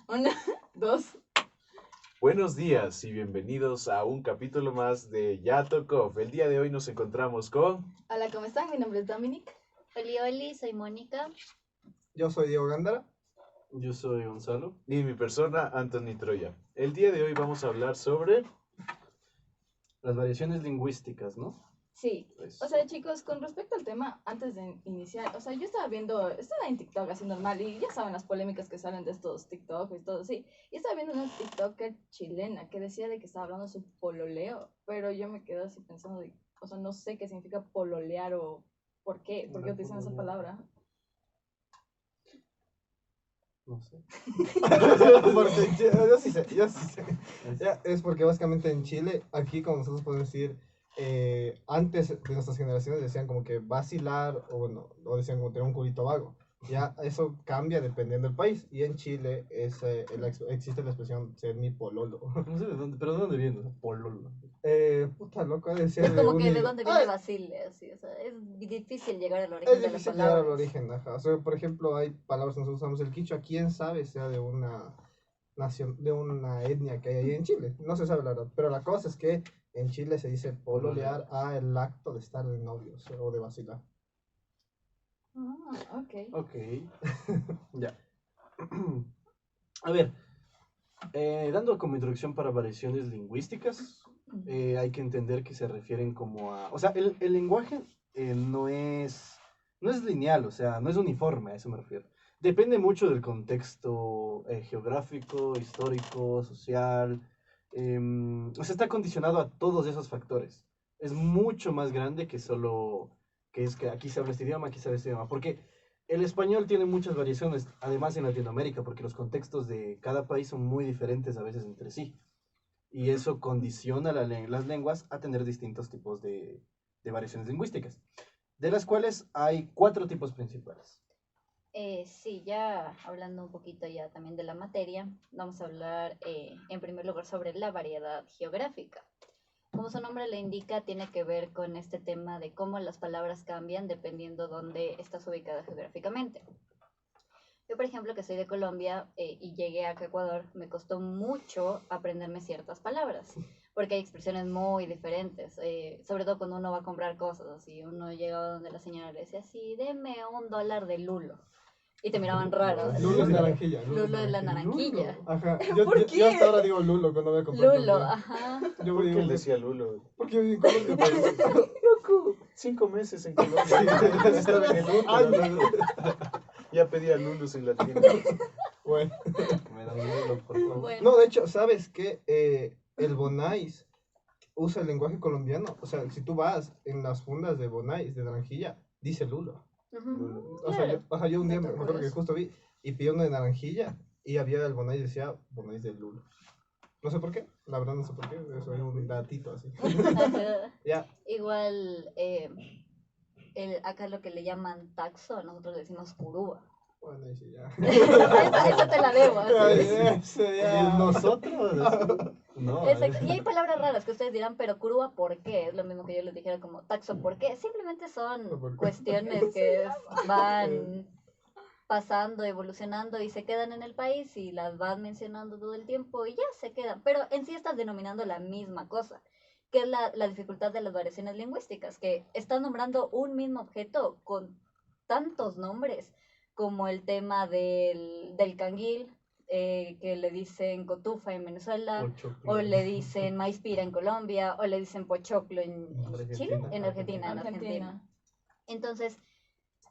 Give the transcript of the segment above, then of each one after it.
Una, dos. Buenos días y bienvenidos a un capítulo más de Ya Tocó. El día de hoy nos encontramos con... Hola, ¿cómo están? Mi nombre es Dominic. Oli, soy Mónica. Yo soy Diego Gándara. Yo soy Gonzalo. Y mi persona, Anthony Troya. El día de hoy vamos a hablar sobre... Las variaciones lingüísticas, ¿no? Sí, Pues, o sea, chicos, con respecto al tema, antes de iniciar, o sea, yo estaba en TikTok así normal, y ya saben las polémicas que salen de estos TikTok y todo así. Y estaba viendo una TikToker chilena que decía de que estaba hablando de su pololeo, pero yo me quedé así pensando, o sea, no sé qué significa pololear o por qué utilizan esa palabra. no sé. Porque yo sí sé. Ya, es porque básicamente en Chile, aquí como nosotros podemos decir, antes de nuestras generaciones decían como que vacilar o bueno, o decían como tener un culito vago. Ya eso cambia dependiendo del país. Y en Chile existe la expresión ser mi pololo. No sé de dónde, pero ¿de dónde viene? Pololo. Puta loco, decía Es de como un que de idioma. dónde viene Basile, así, o sea, es difícil llegar al origen Es de las difícil llegar al palabras. origen, ajá. O sea, por ejemplo, hay palabras que nosotros usamos el quichua, quién sabe sea de una nación, de una etnia que hay ahí en Chile. No se sabe la verdad. Pero la cosa es que en Chile se dice pololear a el acto de estar de novios o de vacilar. Ah, ok. Ok. Ya. A ver, dando como introducción para variaciones lingüísticas, hay que entender que se refieren como a... O sea, el lenguaje no es lineal, o sea, no es uniforme, a eso me refiero. Depende mucho del contexto geográfico, histórico, social. O sea, está condicionado a todos esos factores. Es mucho más grande que solo que es que aquí se habla este idioma, aquí se habla este idioma. Porque el español tiene muchas variaciones, además en Latinoamérica, porque los contextos de cada país son muy diferentes a veces entre sí. Y eso condiciona las lenguas a tener distintos tipos de variaciones lingüísticas, de las cuales hay 4 tipos principales. Sí, ya hablando un poquito ya también de la materia, vamos a hablar en primer lugar sobre la variedad geográfica. Como su nombre le indica, tiene que ver con este tema de cómo las palabras cambian dependiendo dónde estás ubicada geográficamente. Yo, por ejemplo, que soy de Colombia y llegué acá a Ecuador, me costó mucho aprenderme ciertas palabras, porque hay expresiones muy diferentes, sobre todo cuando uno va a comprar cosas, así, uno llegaba donde la señora le decía, sí, deme $1 de lulo, y te miraban raro. Lulo es naranjilla. Lulo es la naranjilla. Ajá. ¿Por Yo hasta qué? ahora digo Lulo cuando voy a comprar Lulo, comida. ajá. Yo ¿Por qué digo él decía Lulo? porque yo viví en Colombia. Loco, 5 meses en Colombia. Estaba en el útero, Ay, loco. Ya pedía Lulus en la tienda. Bueno. Me da un hilo, por favor. Bueno. No, de hecho, ¿sabes qué? El Bonais usa el lenguaje colombiano. O sea, si tú vas en las fundas de Bonais, de naranjilla, dice Lulo. Ujú, O sea, claro. yo un día me Dato acuerdo que curioso. justo vi y pidió uno de naranjilla y había el Bonais decía Bonais de Lulo. No sé por qué, la verdad no sé por qué, eso es un datito así. Ya, Igual, acá lo que le llaman taxo, nosotros le decimos curúa. bueno, ahí sí, ya. Esa te la debo. Ay, así. ese ¿Y ya. nosotros? No. Exacto. Y hay palabras raras que ustedes dirán, pero curúa, ¿por qué? Es lo mismo que yo les dijera como taxo, ¿por qué? Simplemente son ¿Por qué? cuestiones que van pasando, evolucionando y se quedan en el país y las vas mencionando todo el tiempo y ya se quedan. Pero en sí estás denominando la misma cosa, que es la dificultad de las variaciones lingüísticas, que estás nombrando un mismo objeto con tantos nombres, como el tema del canguil, que le dicen cotufa en Venezuela, Pochoclo. o le dicen maíz pira en Colombia, o le dicen pochoclo en Chile, Argentina. en Argentina. Argentina. Entonces,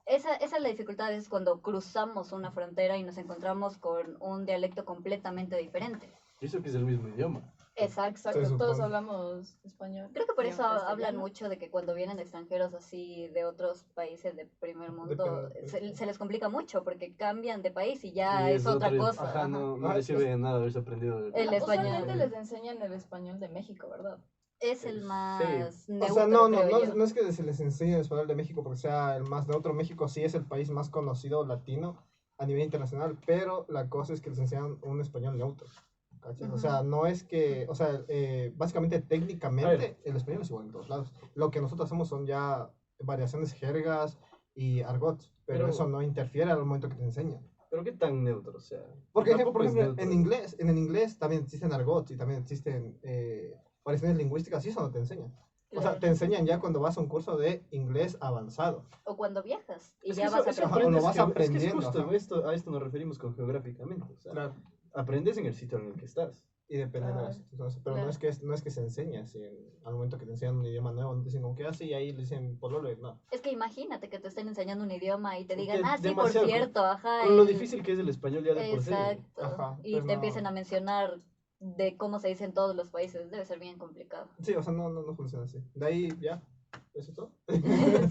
esa es la dificultad, es cuando cruzamos una frontera y nos encontramos con un dialecto completamente diferente. Y eso que es el mismo idioma. Exacto. Se Exacto, todos supone. hablamos español. Creo que por y eso castellano. hablan mucho de que cuando vienen extranjeros así de otros países de primer mundo, se les complica mucho porque cambian de país y ya Y es otra otro- cosa. Ajá, ajá. no le sirve de nada haberse aprendido El español. Usualmente les enseñan el español de México, ¿verdad? Es el más O neutro, sea, no creo yo. es que se les enseñe el español de México porque sea el más neutro. México sí es el país más conocido latino a nivel internacional, pero la cosa es que les enseñan un español neutro. ¿Cachas? O sea, no es que, o sea, básicamente A ver. técnicamente el español es igual en todos lados. Lo que nosotros hacemos son ya variaciones jergas y argot, pero Pero- eso no interfiere al momento que te enseñan. Pero qué tan neutro, o sea. Porque, tampoco por es ejemplo, neutro. en el inglés también existen argot y también existen variaciones lingüísticas y eso no te enseñan. O sea, Claro. te enseñan ya cuando vas a un curso de inglés avanzado. O cuando viajas y Es que ya vas eso aprendiendo. aprendes, lo vas es que es aprendiendo, justo, ajá. a esto nos referimos con geográficamente. O sea, Claro. aprendes en el sitio en el que estás. Y depende de Claro, las situaciones. Pero claro. no es que se enseña así. Al momento que te enseñan un idioma nuevo, no te dicen como que así y ahí le dicen pololo. No. Es que imagínate que te estén enseñando un idioma y te Que digan, ah, sí, por demasiado, cierto, ajá. con lo difícil que es el español ya de por sí. Exacto. Ajá, Y pues te no. empiecen a mencionar de cómo se dice en todos los países. Debe ser bien complicado. Sí, o sea, no funciona así. De ahí ya. ¿Eso es todo?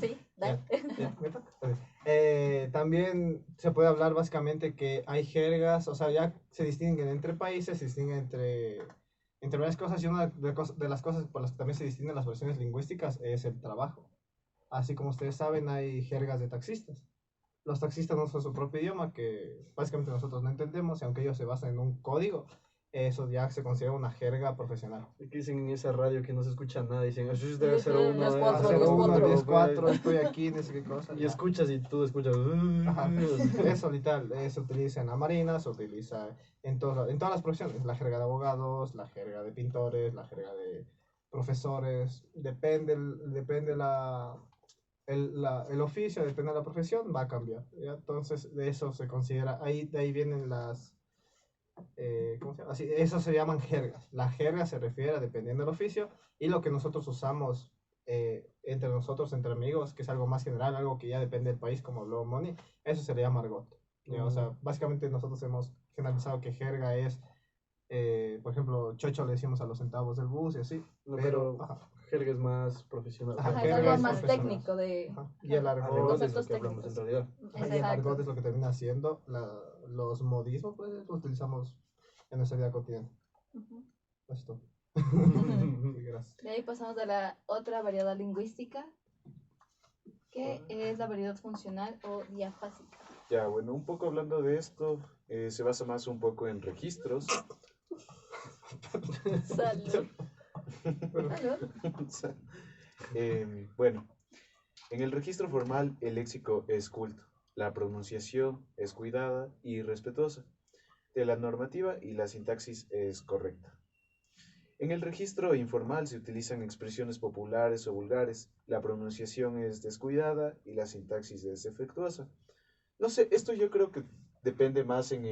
Sí, dale. Ya, ¿me toca? Ok. También se puede hablar básicamente que hay jergas, o sea, ya se distinguen entre países, se distinguen entre varias cosas y una de las cosas por las que también se distinguen las versiones lingüísticas es el trabajo. Así como ustedes saben, hay jergas de taxistas. Los taxistas no usan su propio idioma, que básicamente nosotros no entendemos, y aunque ellos se basan en un código, eso ya se considera una jerga profesional. Y que dicen en esa radio que no se escucha nada, dicen, "Así es de Diez 01, cuatro, 01, 10, 4. 4, estoy aquí, no sé qué cosa. Y ya. escuchas y tú escuchas. Ajá. Eso literal, se utiliza en la marina, se utiliza en todas las profesiones, la jerga de abogados, la jerga de pintores, la jerga de profesores, depende el oficio, depende de la profesión, va a cambiar, ¿ya? Entonces de eso se considera, de ahí vienen ¿cómo se llama? Así, eso se llaman jergas. La jerga se refiere a dependiendo del oficio y lo que nosotros usamos entre nosotros, entre amigos, que es algo más general, algo que ya depende del país, como Blow Money, eso se le llama argot. ¿Ya? O sea, básicamente nosotros hemos generalizado que jerga es, por ejemplo, chocho le decimos a los centavos del bus y así, No, pero, pero ajá, jerga es más profesional. Ajá, Ajá, es jerga algo es más profesional. técnico de ajá. Y el Claro. argot, Argot es lo Conceptos que hablamos en técnicos. realidad. ajá, y el Exacto. argot es lo que termina siendo los modismos, pues, lo utilizamos en nuestra vida cotidiana. Ujú. Esto. Sí, gracias. De ahí pasamos a la otra variedad lingüística, que es la variedad funcional o diafásica. Ya, bueno, un poco hablando de esto, se basa más un poco en registros. Salud. Salud. Bueno, en el registro formal el léxico es culto, la pronunciación es cuidada y respetuosa, de la normativa y la sintaxis es correcta. En el registro informal se utilizan expresiones populares o vulgares, la pronunciación es descuidada y la sintaxis es defectuosa. No sé, esto yo creo que depende más en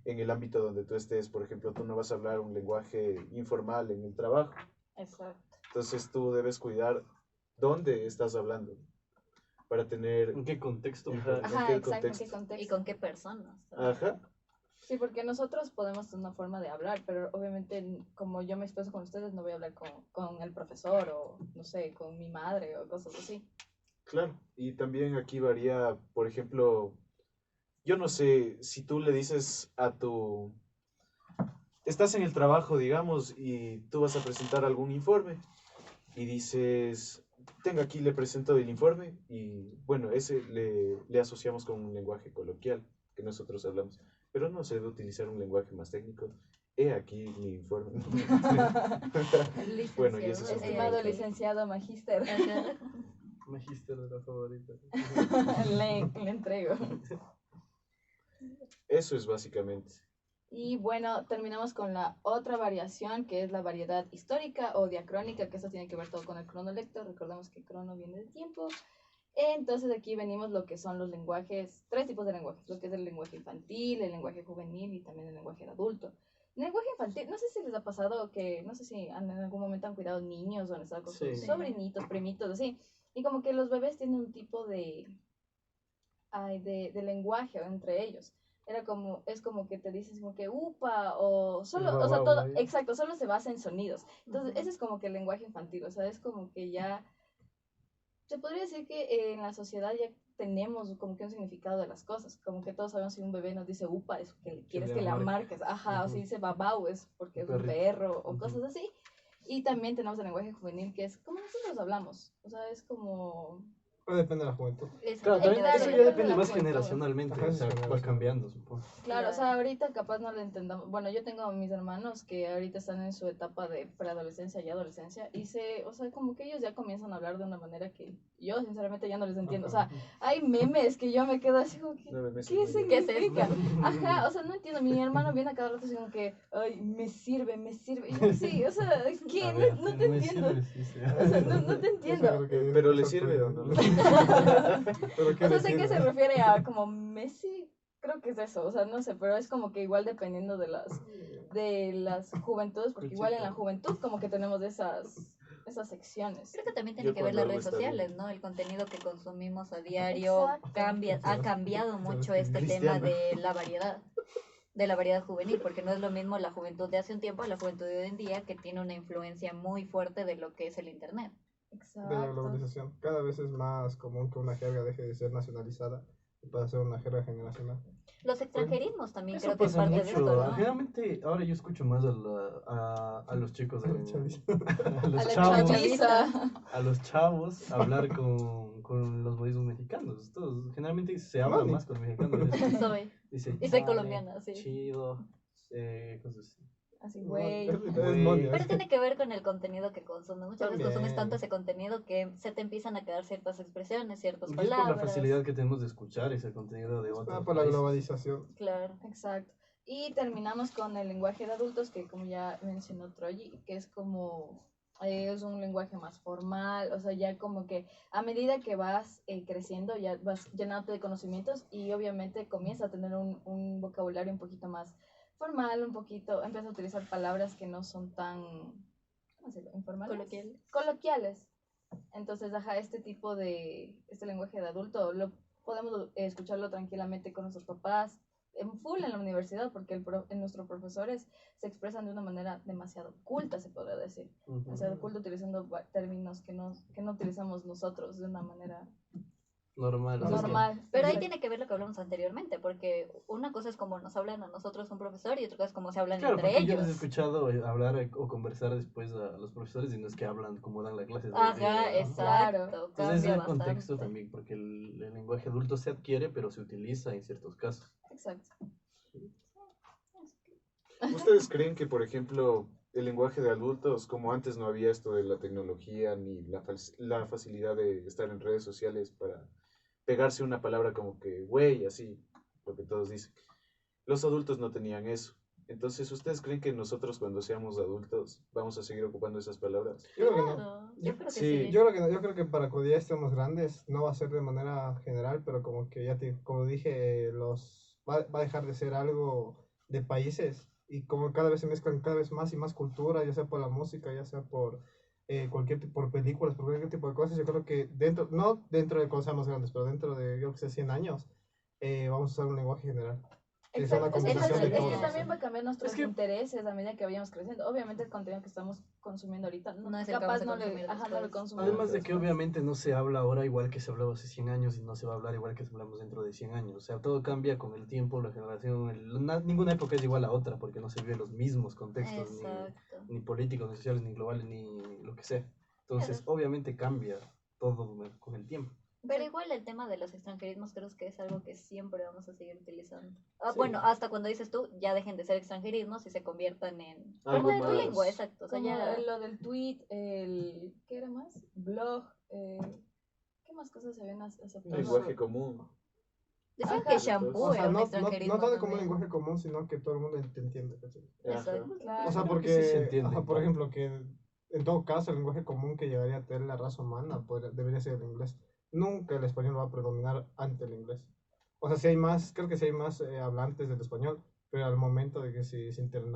el ámbito donde tú estés. Por ejemplo, tú no vas a hablar un lenguaje informal en el trabajo. Exacto. Entonces tú debes cuidar dónde estás hablando para tener... ¿En qué contexto? Ajá, mejor? ¿en Ajá, qué exacto, ¿en qué contexto? contexto? ¿Y con qué personas? Ajá, Sí, porque nosotros podemos tener una forma de hablar, pero obviamente como yo me expreso con ustedes, no voy a hablar con el profesor o, no sé, con mi madre o cosas así. claro. Y también aquí varía, por ejemplo, yo no sé si tú le dices a tu... Estás en el trabajo, digamos, y tú vas a presentar algún informe y dices, tenga aquí, le presento el informe y bueno, ese le asociamos con un lenguaje coloquial que nosotros hablamos, pero no se debe utilizar un lenguaje más técnico. He aquí mi informe. Bueno, y ese es un Estimado ejemplo. licenciado magíster, Ajá. Magíster de la favorita. le entrego. Eso es básicamente. Y bueno, terminamos con la otra variación, que es la variedad histórica o diacrónica, que eso tiene que ver todo con el cronolecto. Recordemos que crono viene de tiempo. Entonces aquí venimos lo que son los lenguajes, tres tipos de lenguajes, lo que es el lenguaje infantil, el lenguaje juvenil y también el lenguaje adulto. El lenguaje infantil, no sé si les ha pasado que, no sé si en algún momento han cuidado niños o han estado con sus Sí. sobrinitos, primitos, así. Y como que los bebés tienen un tipo de lenguaje entre ellos. Es como que te dices como que upa o solo, o sea, todo, exacto, solo se basa en sonidos. Entonces, ese es como que el lenguaje infantil, o sea, es como que ya, se podría decir que en la sociedad ya tenemos como que un significado de las cosas, como que todos sabemos si un bebé nos dice upa es que quieres que la marques, ajá, o si dice babau es porque es un perro o cosas así. Y también tenemos el lenguaje juvenil que es como nosotros hablamos, o sea, es como... Pero depende de la juventud. Claro, también Claro, eso ya depende depende de la más juventud. generacionalmente, Ajá, o sea, va generacional. cambiando, supongo. Claro, o sea, ahorita capaz no lo entendamos. Bueno, yo tengo a mis hermanos que ahorita están en su etapa de preadolescencia y adolescencia y o sea, como que ellos ya comienzan a hablar de una manera que yo sinceramente ya no les entiendo. O sea, hay memes que yo me quedo así como que, Nueve meses ¿qué muy bien. ¿Qué es significa? Ajá, o sea, no entiendo. Mi hermano viene a cada rato así como que, ay, me sirve, me sirve. Y yo, sí, o sea, ¿qué? A ver, No te me entiendo. sirve, sí, sí. O sea, no te entiendo. Pero le sirve o no. Pero ¿qué O sea, le sé que se sirve? refiere a como Messi, creo que es eso, o sea, no sé, pero es como que igual dependiendo de las juventudes, porque igual en la juventud como que tenemos esas secciones. Creo que también tiene Yo que ver cuando las algo redes está sociales, bien. ¿no? El contenido que consumimos a diario Exacto. ha cambiado mucho este tema Cristiano. de la variedad juvenil, porque no es lo mismo la juventud de hace un tiempo a la juventud de hoy en día, que tiene una influencia muy fuerte de lo que es el internet. De la Exacto. globalización. Cada vez es más común que una jerga deje de ser nacionalizada y pase a ser una jerga generacional. Los extranjerismos también Eso creo que es pasa parte de mucho. esto, ¿no? Generalmente, ahora yo escucho más a los chicos, Chavis. a A los la chavos, chaviza. a los chavos hablar con los modismos mexicanos. Todos, generalmente se habla Mami. más con mexicanos. Soy. Dice, Y soy chale, colombiana, sí. chido, cosas así. Así, güey. Es Güey. monia. Pero tiene que ver con el contenido que consumes. Muchas veces consumes También. tanto ese contenido que se te empiezan a quedar ciertas expresiones, ciertas Y es por la palabras. facilidad que tenemos de escuchar ese contenido de otros Por la países. globalización. Claro. Exacto. Y terminamos con el lenguaje de adultos, que como ya mencionó Troy, que es como, es un lenguaje más formal, o sea, ya como que a medida que vas creciendo, ya vas llenándote de conocimientos y obviamente comienza a tener un vocabulario un poquito más formal, un poquito, empieza a utilizar palabras que no son tan, ¿cómo decirlo? Informales. Coloquiales. Entonces, ajá, este lenguaje de adulto, podemos escucharlo tranquilamente con nuestros papás, en full en la universidad, porque nuestros profesores se expresan de una manera demasiado culta, se podría decir. Ujú. Demasiado culta utilizando términos que no utilizamos nosotros de una manera Normal. o sea, es que- normal. Pero ahí tiene que ver lo que hablamos anteriormente, porque una cosa es como nos hablan a nosotros un profesor y otra cosa es como se hablan Claro, entre porque yo ellos. les he escuchado hablar o conversar después a los profesores y no es que hablan como dan la clase. Ajá, exacto. Entonces Cambia es el bastante. contexto también, porque el lenguaje adulto se adquiere, pero se utiliza en ciertos casos. Exacto. ¿Ustedes creen que, por ejemplo, el lenguaje de adultos, como antes no había esto de la tecnología ni la facilidad de estar en redes sociales para pegarse una palabra como que, güey, así, lo que todos dicen? Los adultos no tenían eso. Entonces, ¿ustedes creen que nosotros cuando seamos adultos vamos a seguir ocupando esas palabras? Yo creo que no. Claro, yo creo que Sí. sí. Yo creo que no. Yo creo que para cuando ya estemos grandes no va a ser de manera general, pero como que como dije, va a dejar de ser algo de países y como cada vez se mezclan cada vez más y más culturas, ya sea por la música, ya sea por por películas, por cualquier tipo de cosas. Yo creo que no dentro de cuando seamos grandes, pero dentro de, yo que sé, 100 años, vamos a usar un lenguaje general. Que sea una Exacto, es que, conversación de es que todos. también va a cambiar nuestros Es que- intereses a medida que vayamos creciendo. Obviamente el contenido que estamos consumiendo ahorita, No es el que capaz vamos a no le, consumir ajá, no lo después. consumimos. Además de que obviamente no se habla ahora igual que se hablaba hace 100 años y no se va a hablar igual que se hablamos dentro de 100 años. O sea, todo cambia con el tiempo, la generación. Ninguna época es igual a otra porque no se viven los mismos contextos, Exacto. ni políticos, ni sociales, ni globales, ni lo que sea. Entonces, obviamente cambia todo con el tiempo. Pero igual el tema de los extranjerismos creo que es algo que siempre vamos a seguir utilizando. Sí. Bueno, hasta cuando dices tú, ya dejen de ser extranjerismos y se conviertan en Algo parte de tu más. lengua, exacto. O sea, Como ya... lo del tweet, ¿qué era más? Blog, ¿qué más cosas se habían aceptado? Lenguaje común. Decían Ajá. que shampoo O sea, era un no extranjerismo tanto como un también. lenguaje común, sino que todo el mundo te entiende. ¿cachai? Ajá. Exacto. Claro. O sea, creo que porque, sí se entiende, ajá, por claro. ejemplo, que en todo caso el lenguaje común que llegaría a tener la raza humana debería ser el inglés. Nunca el español va a predominar ante el inglés. O sea, si hay más, creo que si hay más hablantes del español, pero al momento de que se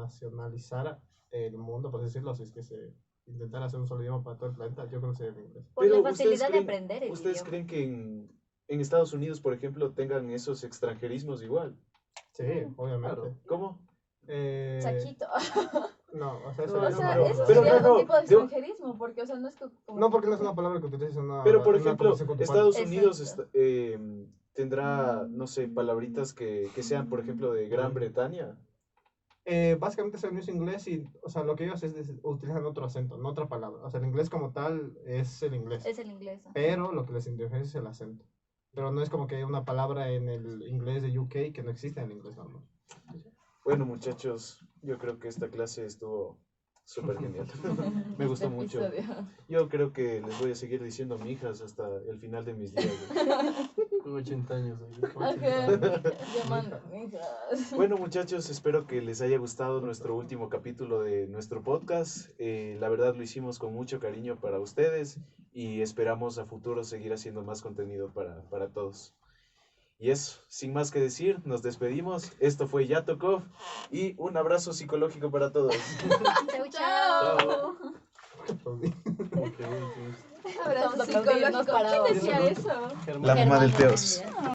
internacionalizara el mundo, por decirlo, si es que se intentara hacer un solo idioma para todo el planeta, yo creo que sería el inglés. Por la Pero facilidad de aprender el ¿ustedes idioma. creen que en Estados Unidos, por ejemplo, tengan esos extranjerismos igual? Sí, obviamente. Claro. ¿Cómo? Saquito. No, o sea, eso No, O ya sea, pero- eso pero sería no, un tipo de yo- extranjerismo, porque, o sea, no es que... como No, que- porque no es una palabra que utilices en una Pero, por en una ejemplo, conversación con tu Estados padre. Unidos Exacto. tendrá, no sé, palabritas que sean, por ejemplo, de Gran Bretaña. Básicamente es el mismo inglés y, o sea, lo que ellos utilizan otro acento, no otra palabra. O sea, el inglés como tal es el inglés. Es el inglés. Pero lo que les diferencia es el acento. Pero no es como que hay una palabra en el inglés de UK que no existe en el inglés normal. Bueno, muchachos, yo creo que esta clase estuvo súper genial. Me gustó Este mucho. episodio. Yo creo que les voy a seguir diciendo mijas hasta el final de mis días. güey. Tengo 80 años. Ajá, llamando mijas. Bueno, muchachos, espero que les haya gustado nuestro último capítulo de nuestro podcast. La verdad lo hicimos con mucho cariño para ustedes y esperamos a futuro seguir haciendo más contenido para todos. Y eso, sin más que decir, nos despedimos. Esto fue Ya Tocó y un abrazo psicológico para todos. Chau, Chao. chao. Abrazo Vamos a aplaudirnos psicológico. para ¿Quién decía otro. eso? La mamá del Germán Teos. también.